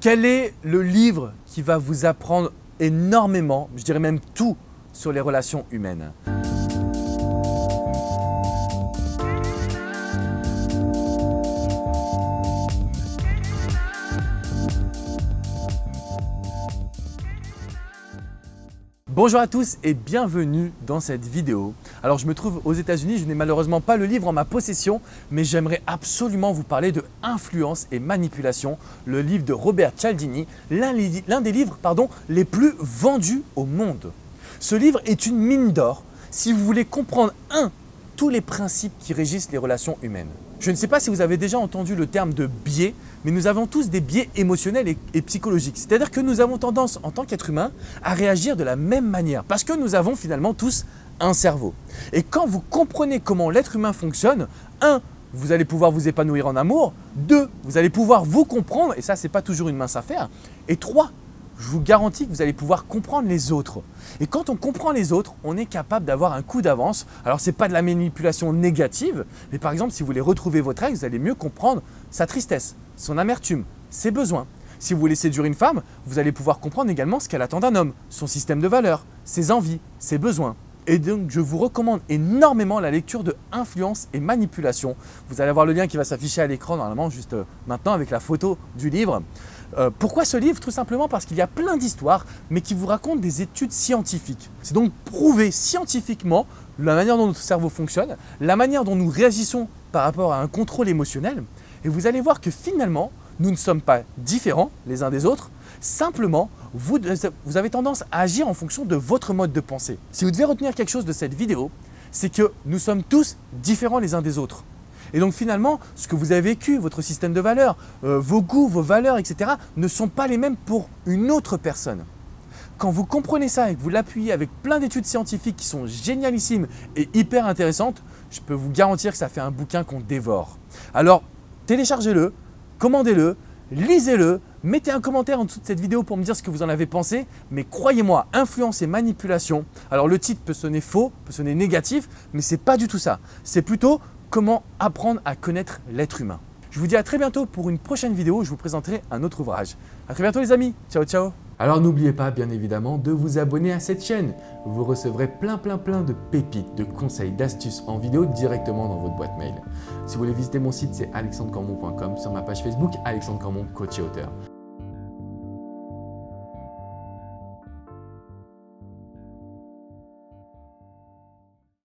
Quel est le livre qui va vous apprendre énormément, je dirais même tout, sur les relations humaines? Bonjour à tous et bienvenue dans cette vidéo. Alors je me trouve aux États-Unis, je n'ai malheureusement pas le livre en ma possession, mais j'aimerais absolument vous parler de Influence et Manipulation, le livre de Robert Cialdini, l'un des livres les plus vendus au monde. Ce livre est une mine d'or si vous voulez comprendre tous les principes qui régissent les relations humaines. Je ne sais pas si vous avez déjà entendu le terme de biais, mais nous avons tous des biais émotionnels et psychologiques. C'est-à-dire que nous avons tendance, en tant qu'être humain, à réagir de la même manière parce que nous avons finalement tous un cerveau. Et quand vous comprenez comment l'être humain fonctionne, vous allez pouvoir vous épanouir en amour. 2, vous allez pouvoir vous comprendre, et ça, ce n'est pas toujours une mince affaire. Et 3, je vous garantis que vous allez pouvoir comprendre les autres. Et quand on comprend les autres, on est capable d'avoir un coup d'avance. Alors, ce n'est pas de la manipulation négative, mais par exemple, si vous voulez retrouver votre ex, vous allez mieux comprendre sa tristesse, son amertume, ses besoins. Si vous voulez séduire une femme, vous allez pouvoir comprendre également ce qu'elle attend d'un homme, son système de valeurs, ses envies, ses besoins. Et donc, je vous recommande énormément la lecture de Influence et Manipulation. Vous allez avoir le lien qui va s'afficher à l'écran normalement juste maintenant avec la photo du livre. Pourquoi ce livre? Tout simplement parce qu'il y a plein d'histoires, mais qui vous racontent des études scientifiques. C'est donc prouvé scientifiquement la manière dont notre cerveau fonctionne, la manière dont nous réagissons par rapport à un contrôle émotionnel. Et vous allez voir que finalement, nous ne sommes pas différents les uns des autres. Simplement, vous avez tendance à agir en fonction de votre mode de pensée. Si vous devez retenir quelque chose de cette vidéo, c'est que nous sommes tous différents les uns des autres. Et donc finalement, ce que vous avez vécu, votre système de valeurs, vos goûts, vos valeurs, etc. ne sont pas les mêmes pour une autre personne. Quand vous comprenez ça et que vous l'appuyez avec plein d'études scientifiques qui sont génialissimes et hyper intéressantes, je peux vous garantir que ça fait un bouquin qu'on dévore. Alors, téléchargez-le, commandez-le, lisez-le, mettez un commentaire en dessous de cette vidéo pour me dire ce que vous en avez pensé. Mais croyez-moi, Influence et Manipulation, alors le titre peut sonner faux, peut sonner négatif, mais ce n'est pas du tout ça. C'est plutôt comment apprendre à connaître l'être humain. Je vous dis à très bientôt pour une prochaine vidéo où je vous présenterai un autre ouvrage. À très bientôt les amis, ciao ciao. Alors n'oubliez pas bien évidemment de vous abonner à cette chaîne. Vous recevrez plein de pépites, de conseils, d'astuces en vidéo directement dans votre boîte mail. Si vous voulez visiter mon site, c'est alexandrecormon.com, sur ma page Facebook, Alexandre Cormon, coach et auteur.